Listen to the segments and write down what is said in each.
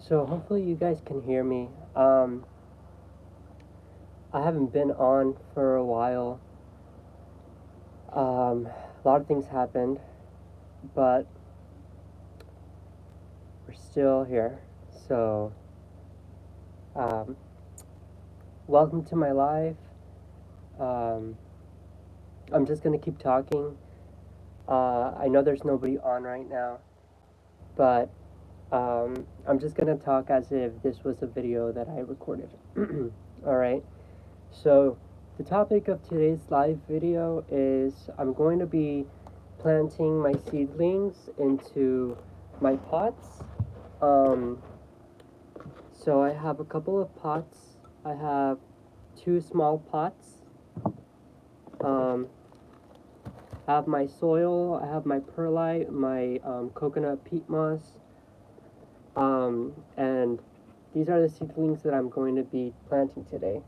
So hopefully you guys can hear me. I haven't been on for a while. A lot of things happened, but we're still here. So, um, welcome to my life. Um, I'm just gonna keep talking. I know there's nobody on right now, but I'm just gonna talk as if this was a video that I recorded. All right. So, the topic of today's live video is I'm going to be planting my seedlings into my pots. Um, so, I have a couple of pots. I have two small pots. I have my soil, I have my perlite, my coconut peat moss, and these are the seedlings that I'm going to be planting today.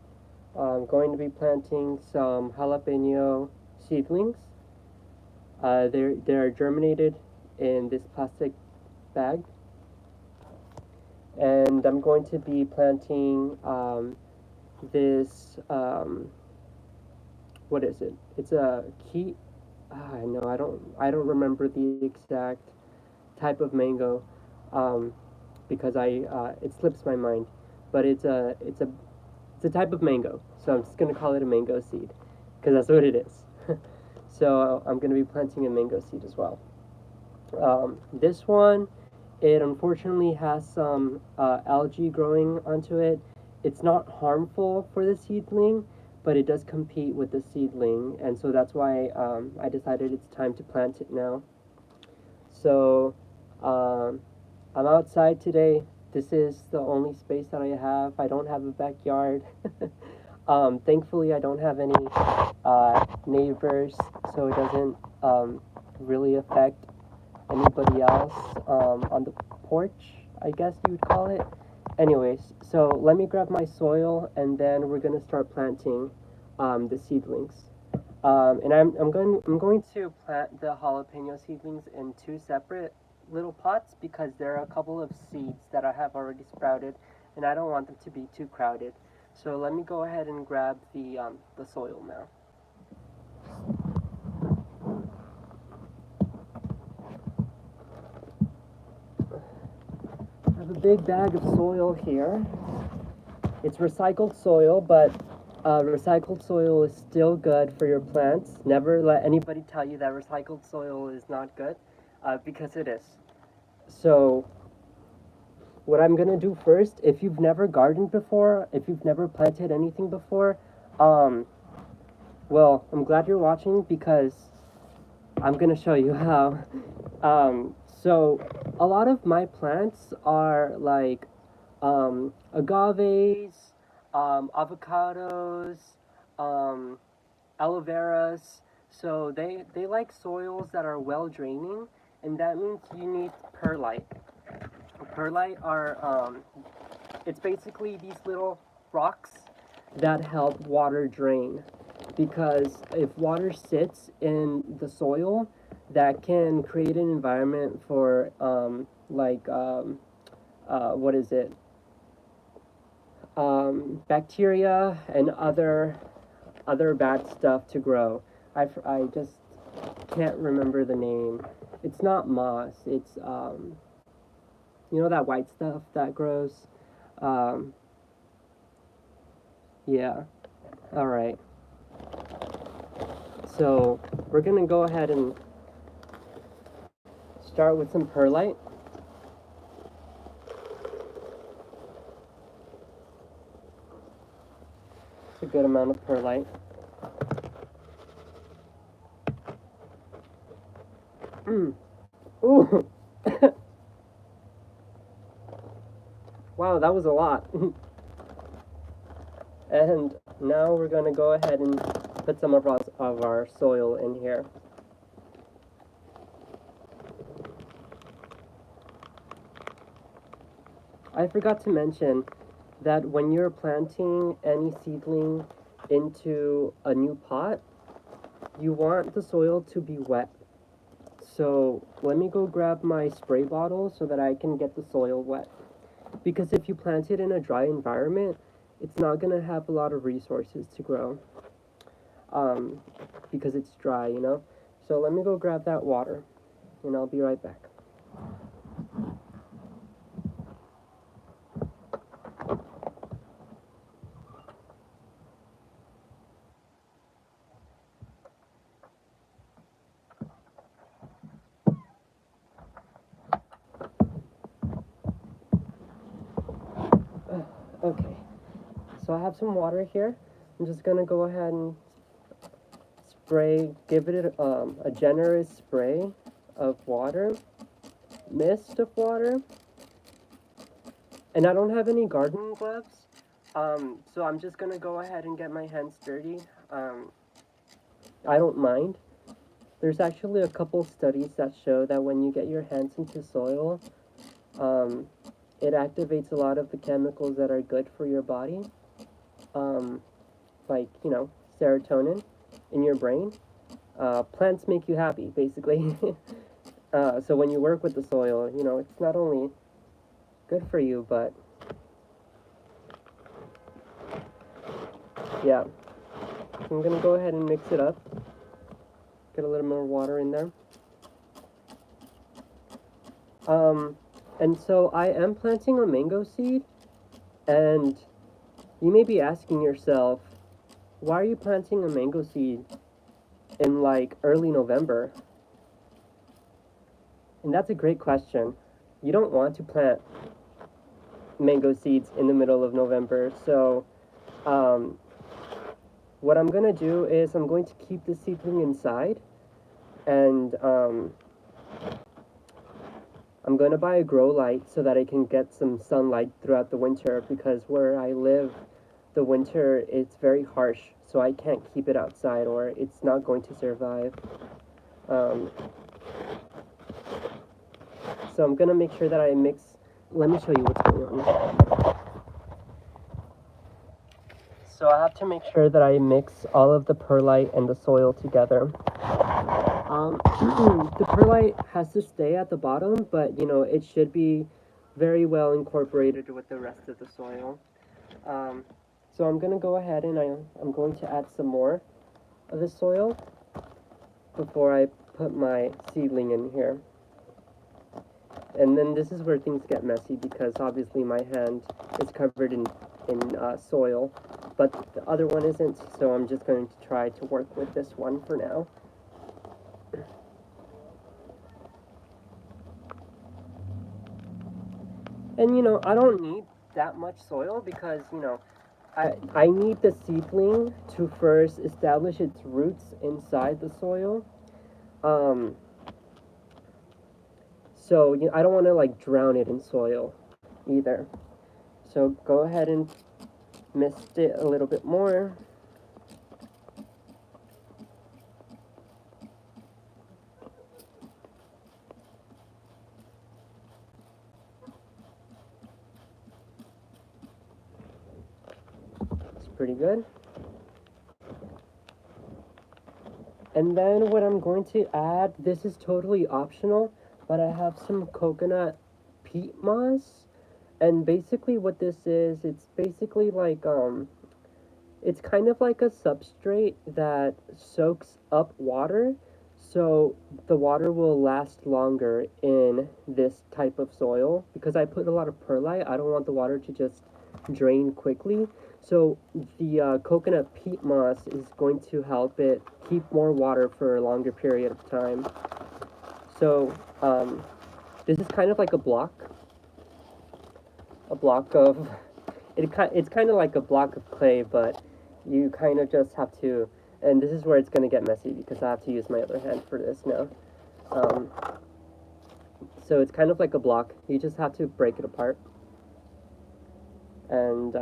I'm going to be planting some jalapeno seedlings. They're germinated in this plastic bag, and I'm going to be planting this what is it? It's a key. No, I don't remember the exact type of mango, um, because it slips my mind, but it's a type of mango. So I'm just gonna call it a mango seed, because that's what it is. So I'm gonna be planting a mango seed as well. This one, it unfortunately has some algae growing onto it. It's not harmful for the seedling, but it does compete with the seedling, and so that's why I decided it's time to plant it now. So um, I'm outside today. This is the only space that I have. I don't have a backyard. Thankfully, I don't have any neighbors, so it doesn't really affect anybody else on the porch, I guess you would call it. Anyways, so let me grab my soil and then we're gonna start planting the seedlings. And I'm going to plant the jalapeno seedlings in two separate little pots because there are a couple of seeds that I have already sprouted, and I don't want them to be too crowded. So let me go ahead and grab the soil now. I have a big bag of soil here. It's recycled soil, but recycled soil is still good for your plants. Never let anybody tell you that recycled soil is not good, because it is. So, what I'm gonna do first, if you've never gardened before, if you've never planted anything before, um, well, I'm glad you're watching because I'm gonna show you how. So, a lot of my plants are like agaves, avocados, um, aloe veras. So they like soils that are well draining, and that means you need perlite. Perlite are it's basically these little rocks that help water drain, because if water sits in the soil, that can create an environment for what is it, bacteria and other bad stuff to grow. I just can't remember the name. It's not moss. It's you know that white stuff that grows. Um, yeah. All right. So we're gonna go ahead and start with some perlite. It's a good amount of perlite. Ooh. Wow, that was a lot. And now we're gonna go ahead and put some of our soil in here. I forgot to mention that when you're planting any seedling into a new pot, you want the soil to be wet. So let me go grab my spray bottle so that I can get the soil wet. because if you plant it in a dry environment, it's not gonna have a lot of resources to grow, um, because it's dry, you know. So let me go grab that water, and I'll be right back. Okay, so I have some water here. I'm just gonna go ahead and spray, give it a generous spray of water, mist of water, and I don't have any gardening gloves, so I'm just gonna go ahead and get my hands dirty. Um, I don't mind. There's actually a couple studies that show that when you get your hands into soil, um, it activates a lot of the chemicals that are good for your body, um, like, you know, serotonin in your brain. Plants make you happy, basically. So when you work with the soil, you know, it's not only good for you, but yeah. So I'm gonna go ahead and mix it up. Get a little more water in there. Um, and so I am planting a mango seed, and you may be asking yourself, why are you planting a mango seed in like early November? And that's a great question. You don't want to plant mango seeds in the middle of November, so um, what I'm gonna do is I'm going to keep the seedling inside, and I'm gonna buy a grow light so that I can get some sunlight throughout the winter, because where I live, the winter it's very harsh, so I can't keep it outside or it's not going to survive. Um, so I'm gonna make sure that I mix. Let me show you what's going on. So I have to make sure that I mix all of the perlite and the soil together. The perlite has to stay at the bottom, but you know it should be very well incorporated with the rest of the soil. Um, so I'm gonna go ahead and I'm going to add some more of the soil before I put my seedling in here. And then this is where things get messy, because obviously my hand is covered in soil, but the other one isn't, so I'm just going to try to work with this one for now. And you know, I don't need that much soil, because you know, I need the seedling to first establish its roots inside the soil. Um, so you know, I don't want to like drown it in soil either. So go ahead and mist it a little bit more. It's pretty good. And then what I'm going to add, this is totally optional, but I have some coconut peat moss. And basically what this is, it's basically like it's kind of like a substrate that soaks up water, so the water will last longer in this type of soil. Because I put a lot of perlite, I don't want the water to just drain quickly. So the coconut peat moss is going to help it keep more water for a longer period of time. So this is kind of like a block of it's kind of like a block of clay, but you kind of just have to, and this is where it's going to get messy, because I have to use my other hand for this now. Um, so it's kind of like a block. You just have to break it apart. And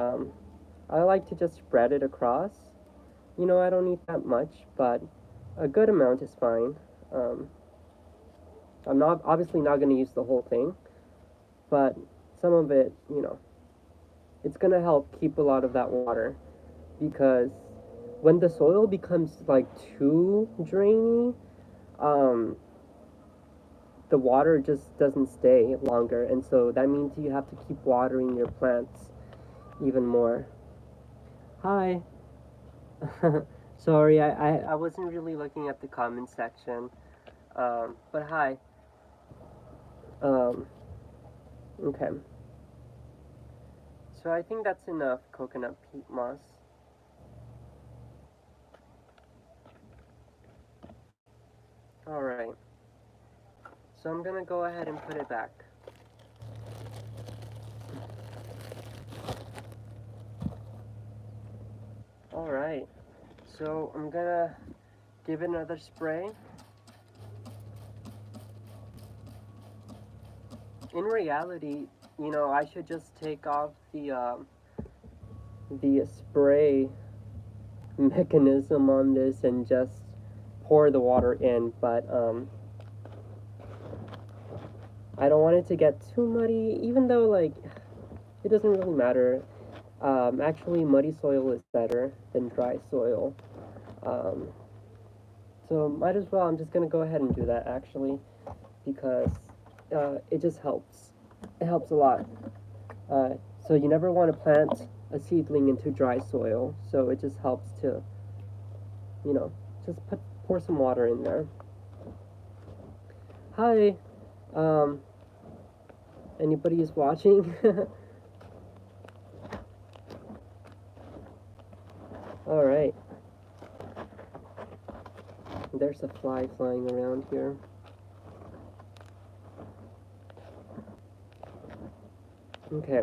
I like to just spread it across. You know, I don't need that much, but a good amount is fine. Um, I'm not obviously not going to use the whole thing, but some of it, you know, it's going to help keep a lot of that water, because when the soil becomes like too drainy, um, the water just doesn't stay longer, and so that means you have to keep watering your plants even more. Hi. Sorry, I wasn't really looking at the comment section. But hi. Um, okay. So I think that's enough coconut peat moss. Alright. So I'm gonna go ahead and put it back. Alright. So I'm gonna give it another spray. In reality, I should just take off the spray mechanism on this and just pour the water in, but I don't want it to get too muddy, even though like it doesn't really matter. Actually, muddy soil is better than dry soil. Um, so might as well. I'm just gonna go ahead and do that actually, because it just helps. It helps a lot. Uh, so you never want to plant a seedling into dry soil. So it just helps to, just pour some water in there. Hi. Um, Anybody is watching? All right. There's a fly flying around here. Okay.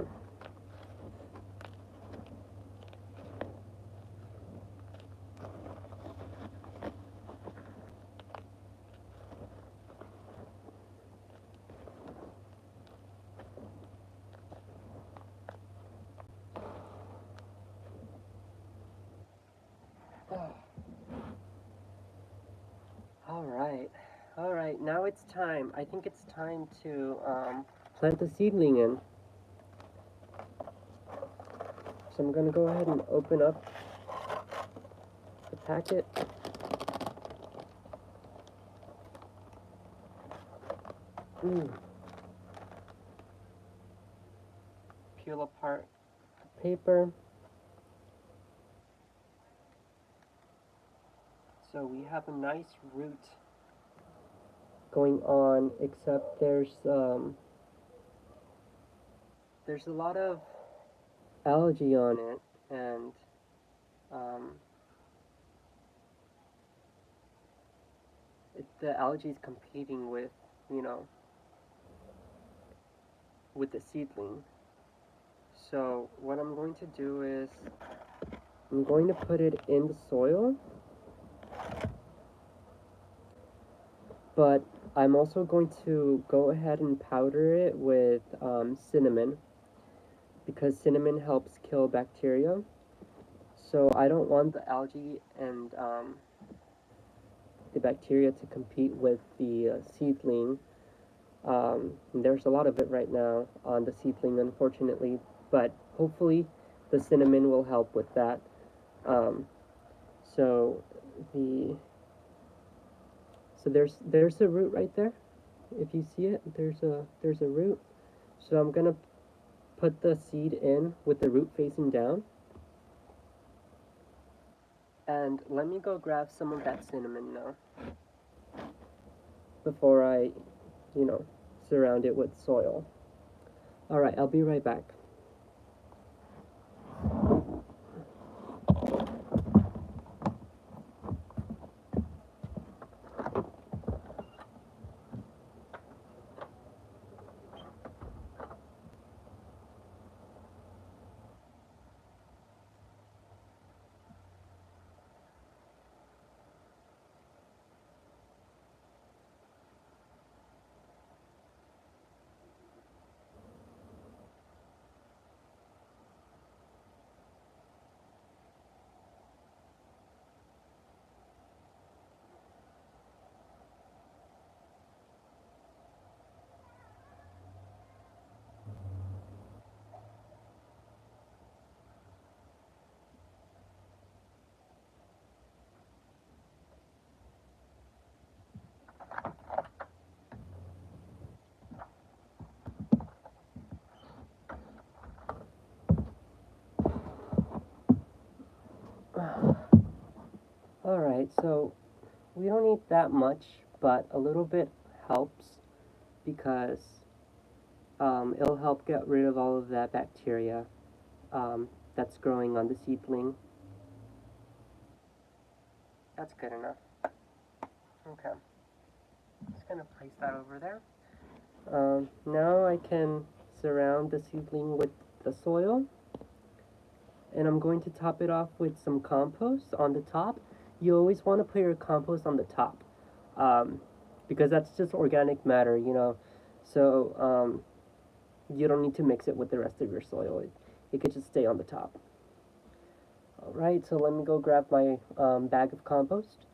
All right. All right. Now it's time. I think it's time to plant the seedling in. So I'm gonna go ahead and open up the packet. Mm. Peel apart the paper. So we have a nice root going on, except there's a lot of algae on it, and um, the algae is competing you know, with the seedling. So what I'm going to do is I'm going to put it in the soil, but I'm also going to go ahead and powder it with cinnamon, because cinnamon helps kill bacteria. So I don't want the algae and the bacteria to compete with the seedling. There's a lot of it right now on the seedling, unfortunately, but hopefully the cinnamon will help with that. Um, so the so there's a root right there. If you see it, there's a root. So I'm gonna put the seed in with the root facing down. And let me go grab some of that cinnamon now before I, you know, surround it with soil. Alright, I'll be right back. Alright, so we don't need that much, but a little bit helps because it'll help get rid of all of that bacteria that's growing on the seedling. That's good enough. Okay. Just gonna place that over there. Now I can surround the seedling with the soil, and I'm going to top it off with some compost on the top. You always want to put your compost on the top, because that's just organic matter, you know. So you don't need to mix it with the rest of your soil. It could just stay on the top. All right, so let me go grab my bag of compost.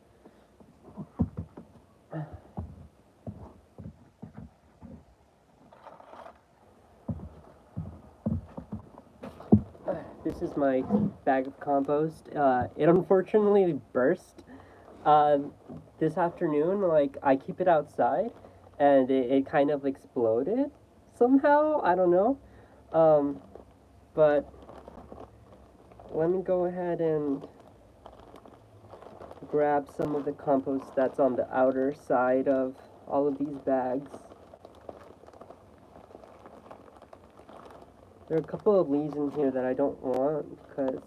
This is my bag of compost. It unfortunately burst this afternoon. Like, I keep it outside, and it kind of exploded somehow. I don't know. But let me go ahead and grab some of the compost that's on the outer side of all of these bags. There are a couple of leaves in here that I don't want because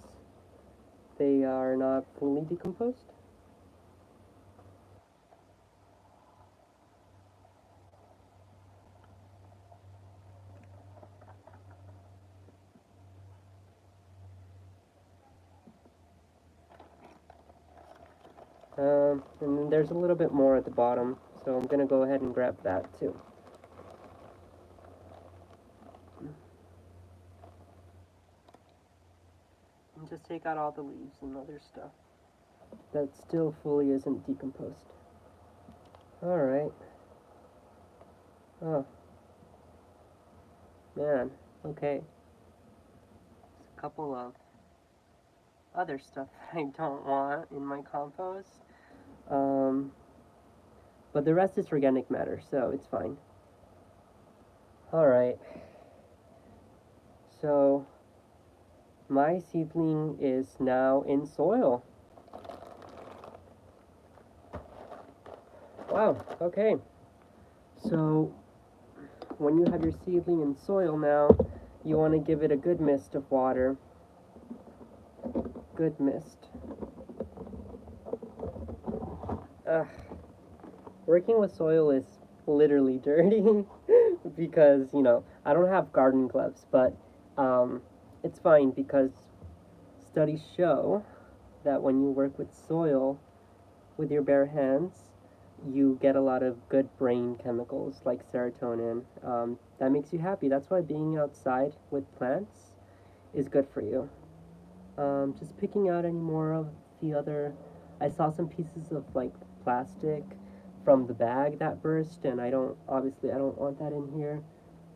they are not fully decomposed. And then there's a little bit more at the bottom, so I'm gonna go ahead and grab that too. And just take out all the leaves and other stuff that still fully isn't decomposed. Alright. Oh. Man, okay. There's a couple of other stuff that I don't want in my compost. But the rest is organic matter, so it's fine. Alright. So, my seedling is now in soil. Wow, okay. So, when you have your seedling in soil now, you want to give it a good mist of water. Good mist. Working with soil is literally dirty because, you know, I don't have garden gloves, but it's fine because studies show that when you work with soil with your bare hands, you get a lot of good brain chemicals like serotonin. That makes you happy. That's why being outside with plants is good for you. Just picking out any more of the other. I saw some pieces of like plastic from the bag that burst, and I don't want that in here.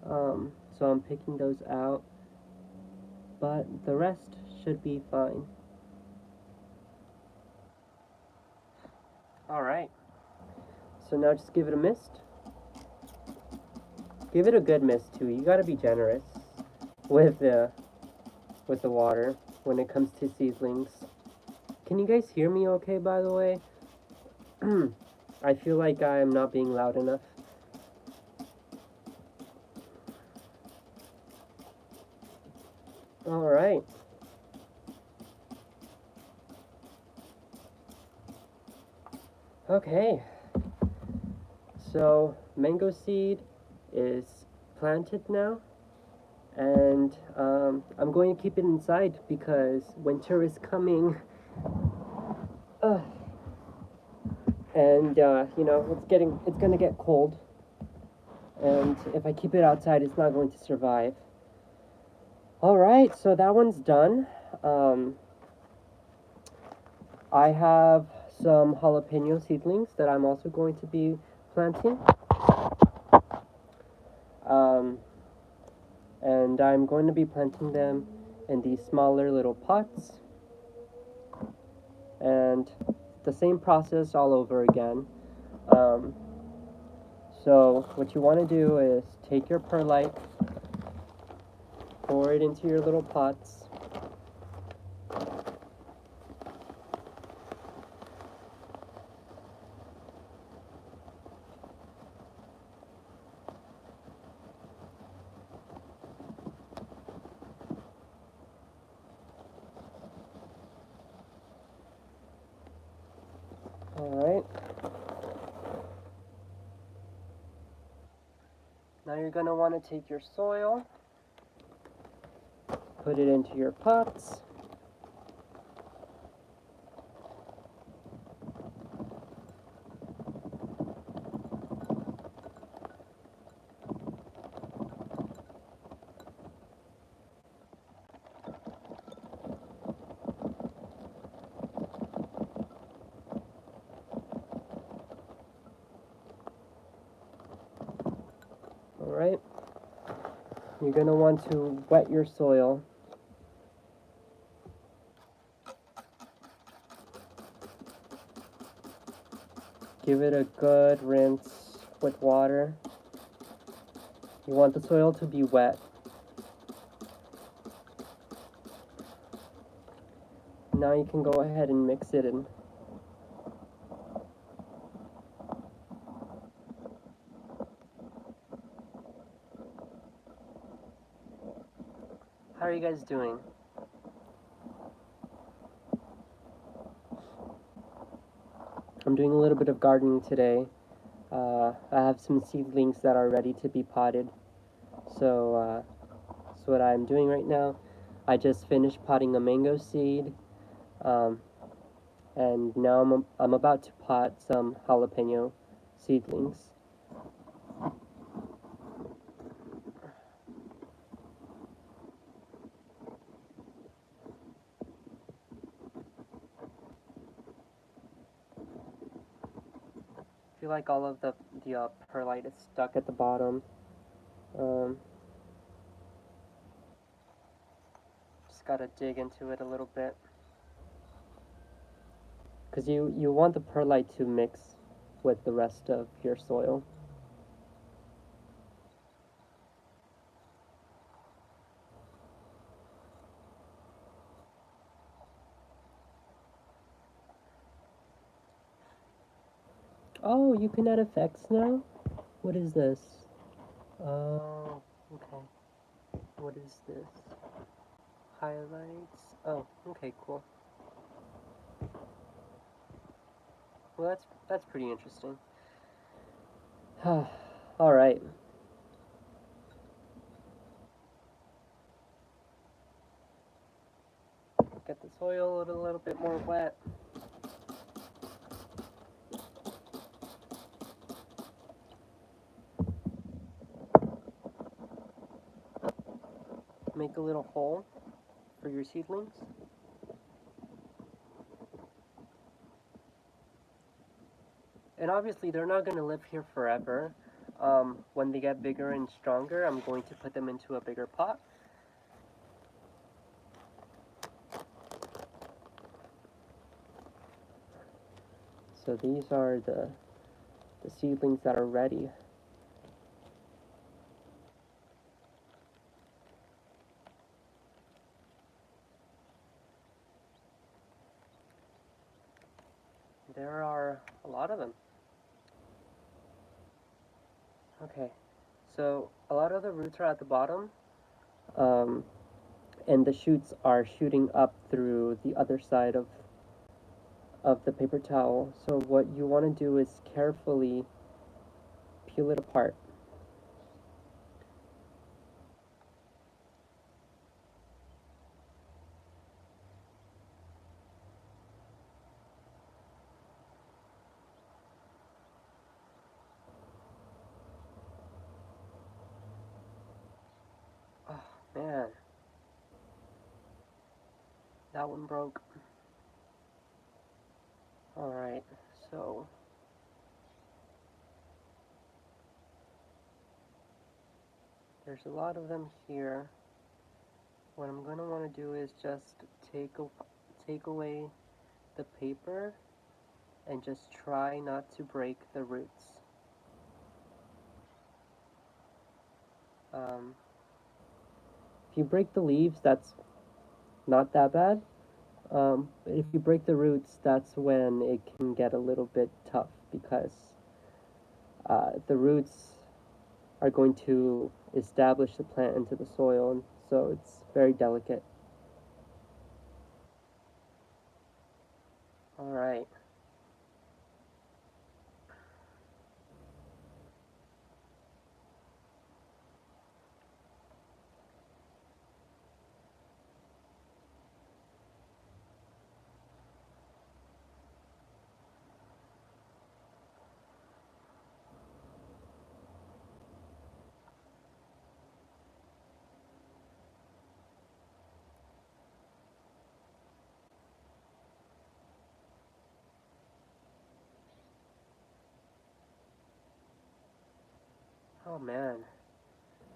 So I'm picking those out, but the rest should be fine. All right. So now just give it a mist. Give it a good mist too. You gotta be generous with the water when it comes to seedlings. Can you guys hear me okay, by the way? I feel like I am not being loud enough. Alright. Okay. So, mango seed is planted now. And I'm going to keep it inside because winter is coming. And you know, it's gonna get cold, and if I keep it outside, it's not going to survive. All right, so that one's done. I have some jalapeno seedlings that I'm also going to be planting. And I'm going to be planting them in these smaller little pots. And the same process all over again. So what you want to do is take your perlite, pour it into your little pots, Now you're going to want to take your soil, put it into your pots. Alright, you're going to want to wet your soil. Give it a good rinse with water. You want the soil to be wet. Now you can go ahead and mix it in. How are you guys doing? I'm doing a little bit of gardening today. I have some seedlings that are ready to be potted. So that's what I'm doing right now. I just finished potting a mango seed. And now I'm about to pot some jalapeno seedlings. I feel like all of the perlite is stuck at the bottom. Just gotta dig into it a little bit. Because you want the perlite to mix with the rest of your soil. Oh, you can add effects now? What is this? Oh, okay. What is this? Highlights. Oh, okay, cool. Well, that's pretty interesting. All right. Get the soil a little bit more wet. Make a little hole for your seedlings. And obviously, they're not going to live here forever. When they get bigger and stronger, I'm going to put them into a bigger pot. So these are the seedlings that are ready. There are a lot of them. Okay, so a lot of the roots are at the bottom, and the shoots are shooting up through the other side of the paper towel. So what you want to do is carefully peel it apart. Oh man, that one broke. Alright, so there's a lot of them here. What I'm going to want to do is just take away the paper and just try not to break the roots. If you break the leaves, that's not that bad. But if you break the roots, that's when it can get a little bit tough because the roots are going to establish the plant into the soil, and so it's very delicate. All right. Oh man,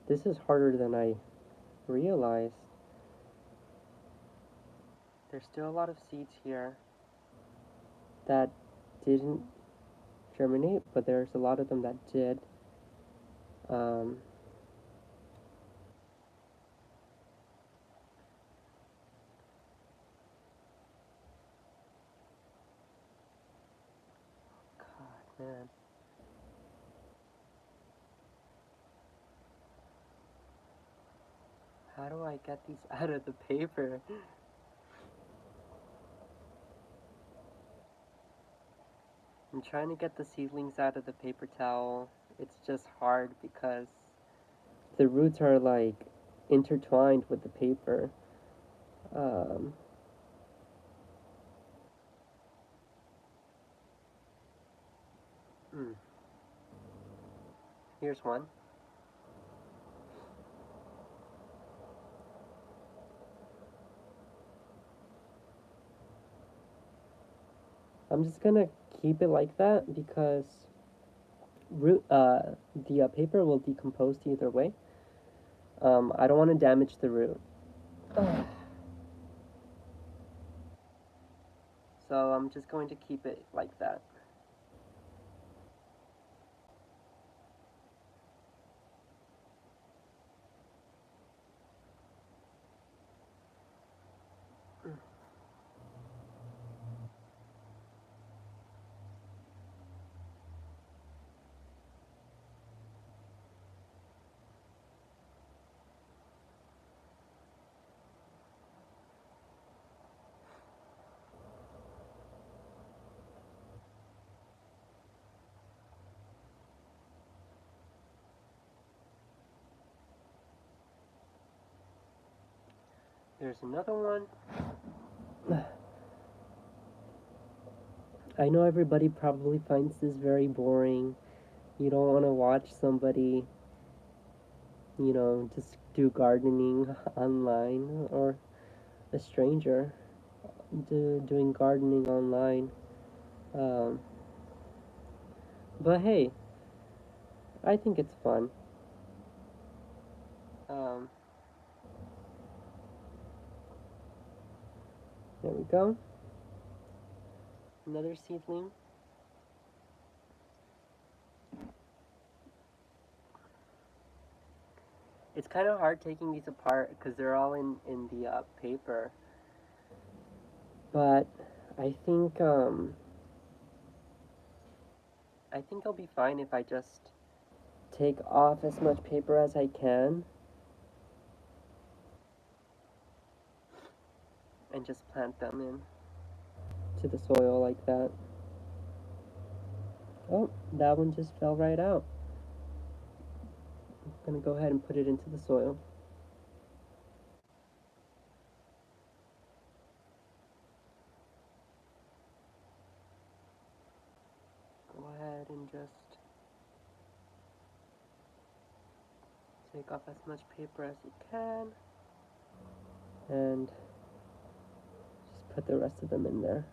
this is harder than I realized. There's still a lot of seeds here that didn't germinate, but there's a lot of them that did. Um, God, man. How do I get these out of the paper? I'm trying to get the seedlings out of the paper towel. It's just hard because the roots are like intertwined with the paper. Um, hmm. Here's one. I'm just gonna keep it like that because the paper will decompose either way. I don't want to damage the root. So I'm just going to keep it like that. There's another one. I know everybody probably finds this very boring. You don't want to watch somebody, just do gardening online, or a stranger doing gardening online. Um, but hey, I think it's fun. Um, there we go. Another seedling. It's kind of hard taking these apart because they're all in the paper. But I think um, I think I'll be fine if I just take off as much paper as I can and just plant them in to the soil like that. Oh, that one just fell right out. I'm gonna go ahead and put it into the soil. Go ahead and just take off as much paper as you can and just put the rest of them in there.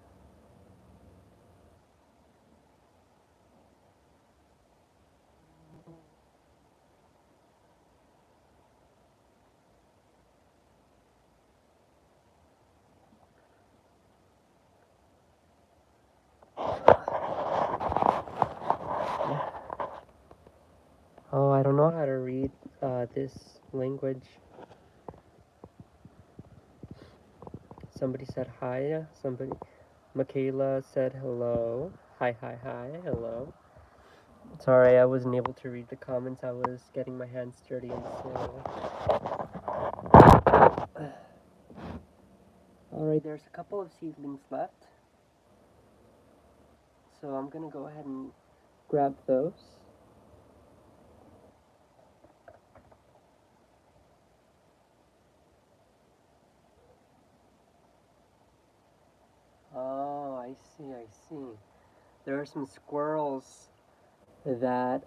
Oh, I don't know how to read this language. Somebody said hi. Michaela said hello. Hi, hi, hi, hello. Sorry, I wasn't able to read the comments. I was getting my hands dirty in the soil. Alright, there's a couple of seedlings left. So I'm gonna go ahead and grab those. Oh, I see, I see. There are some squirrels that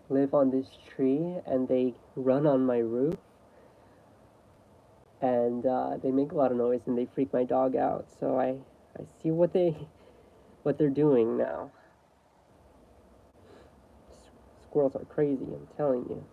live on this tree and they run on my roof and they make a lot of noise and they freak my dog out. So I see what they're doing now. squirrels are crazy, I'm telling you.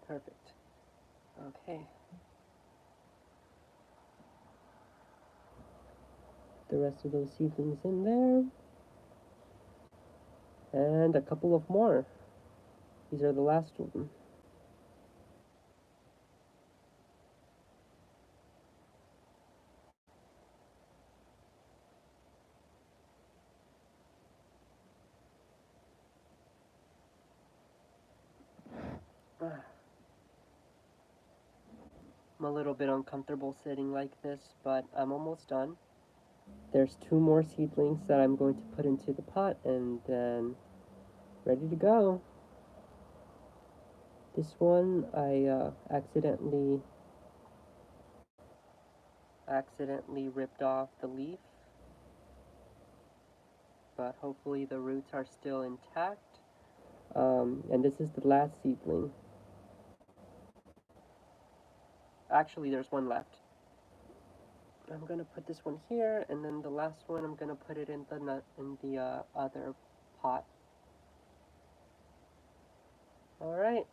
Perfect. Okay. The rest of those seedlings in there. And a couple of more. These are the last of them. I'm a little bit uncomfortable sitting like this, but I'm almost done. There's 2 more seedlings that I'm going to put into the pot and then ready to go. This one I accidentally ripped off the leaf, but hopefully the roots are still intact. And this is the last seedling. Actually, there's one left. I'm gonna put this one here, and then the last one I'm gonna put it in the other pot. All right.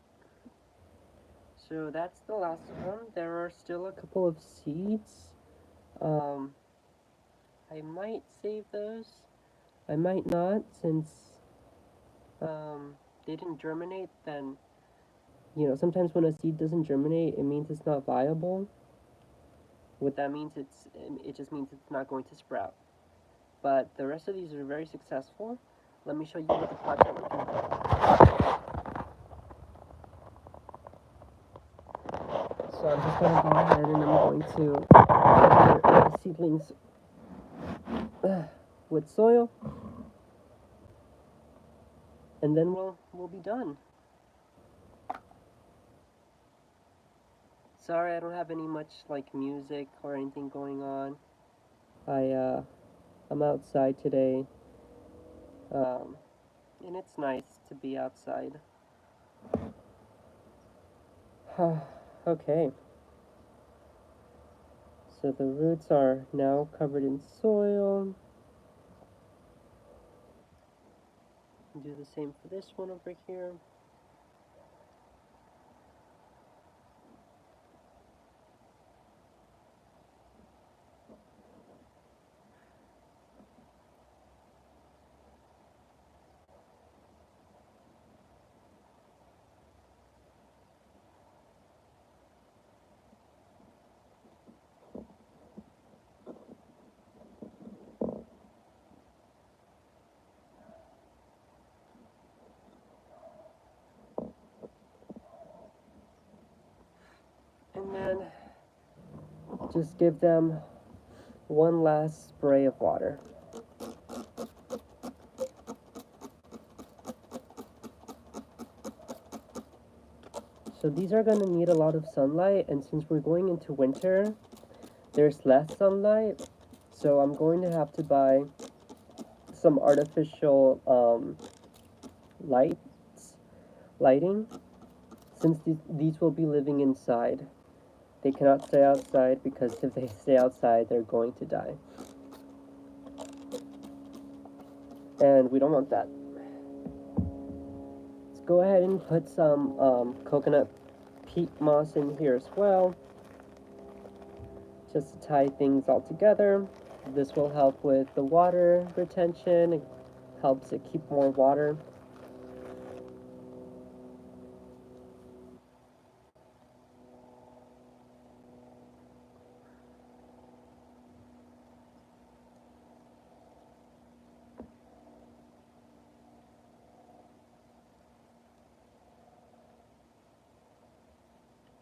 So that's the last one. There are still a couple of seeds. Um, I might save those. I might not, since they didn't germinate. Then, sometimes when a seed doesn't germinate, it means it's not viable. What that means, it just means it's not going to sprout. But the rest of these are very successful. Let me show you what the pots are looking like. So I'm just going to go ahead and I'm going to cover the seedlings with soil, and then we'll be done. Sorry, I don't have any much like music or anything going on. I'm outside today, and it's nice to be outside. Okay. So the roots are now covered in soil. Do the same for this one over here. And then just give them one last spray of water. So these are going to need a lot of sunlight, and since we're going into winter, there's less sunlight. So I'm going to have to buy some artificial lighting, since these will be living inside. They cannot stay outside, because if they stay outside, they're going to die. And we don't want that. Let's go ahead and put some coconut peat moss in here as well, just to tie things all together. This will help with the water retention. It helps it keep more water.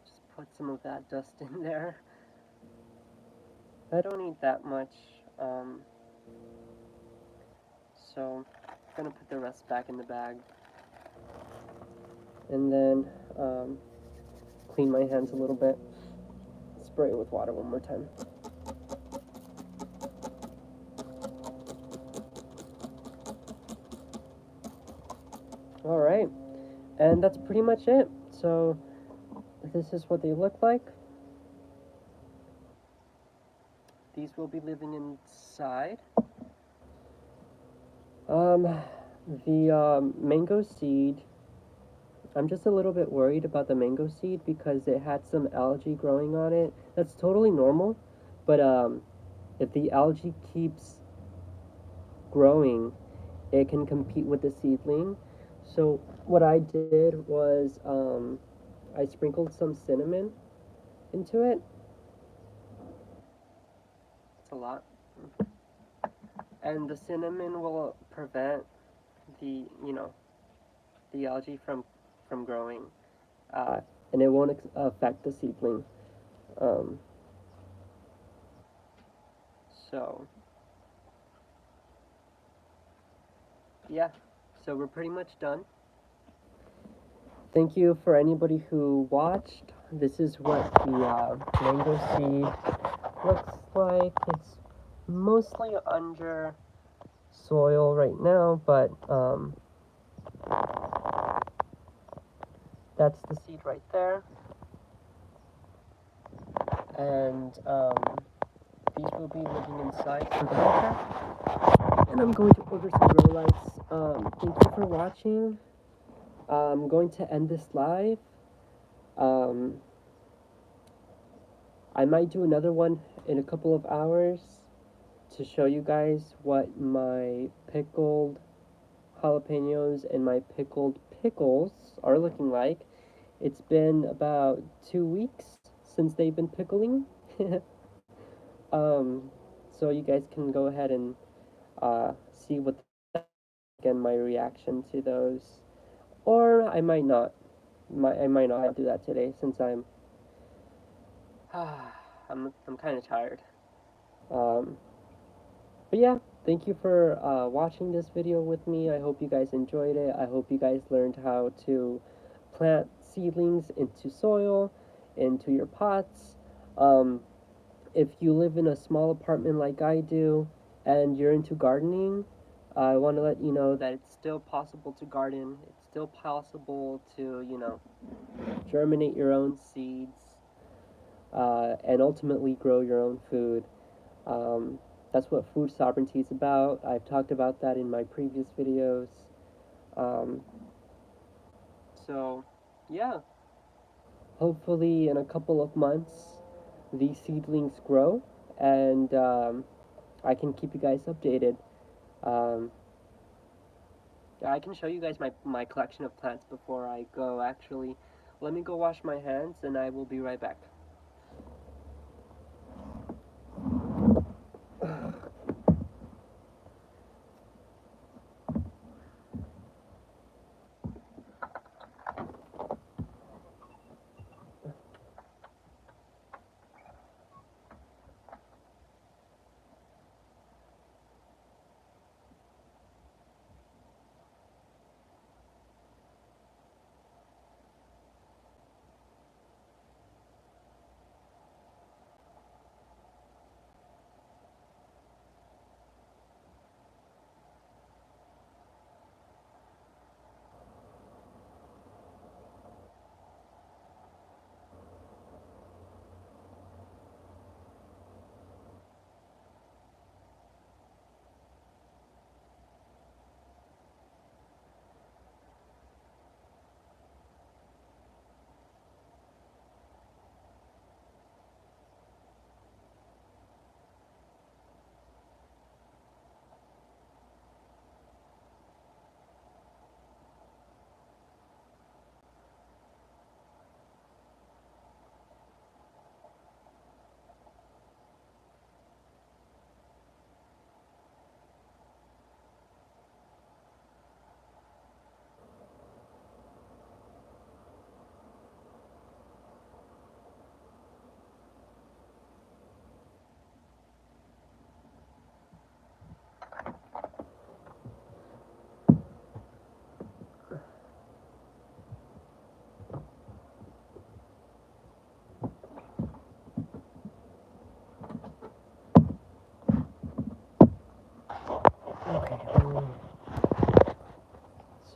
Just put some of that dust in there. I don't need that much, so I'm gonna put the rest back in the bag. And then clean my hands a little bit. spray it with water one more time. Alright, and that's pretty much it. So, this is what they look like. These will be living inside. The mango seed, I'm just a little bit worried about the mango seed because it had some algae growing on it. That's totally normal, but if the algae keeps growing, it can compete with the seedling. So what I did was I sprinkled some cinnamon into it. It's a lot. And the cinnamon will prevent the, the algae from growing. And it won't affect the seedling. Um, so, yeah. So we're pretty much done. Thank you for anybody who watched. This is what the mango seed looks like. It's mostly under soil right now, but that's the seed right there. And these will be living inside for the winter. And I'm going to order some grow lights. Thank you for watching. I'm going to end this live. I might do another one in a couple of hours to show you guys what my pickled jalapenos and my pickled pickles are looking like. It's been about 2 weeks since they've been pickling. um, so you guys can go ahead and see what again my reaction to those, or I might not. I might not do that today since I'm kind of tired. Um, but yeah, thank you for watching this video with me. I hope you guys enjoyed it. I hope you guys learned how to plant seedlings into soil, into your pots. If you live in a small apartment like I do and you're into gardening, I want to let you know that it's still possible to garden. It's still possible to, germinate your own seeds and ultimately grow your own food. Um, that's what food sovereignty is about. I've talked about that in my previous videos. Um, so, yeah, hopefully in a couple of months, these seedlings grow and I can keep you guys updated. Um, yeah, I can show you guys my collection of plants before I go, actually. Let me go wash my hands and I will be right back.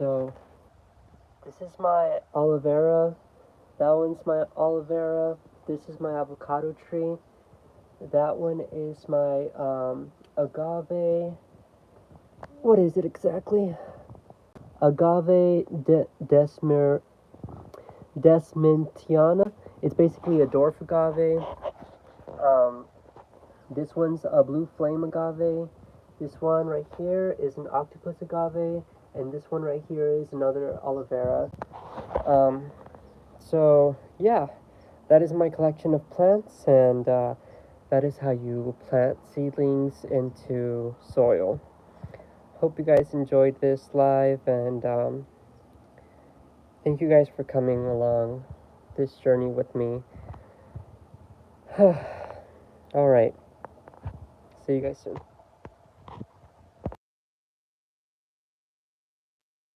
So this is my aloe vera. That one's my aloe vera. This is my avocado tree. That one is my agave. What is it exactly? Agave desmintiana. It's basically a dwarf agave. Um, this one's a blue flame agave. This one right here is an octopus agave, and this one right here is another aloe vera. So yeah, that is my collection of plants, and that is how you plant seedlings into soil. Hope you guys enjoyed this live, and thank you guys for coming along this journey with me. All right, see you guys soon.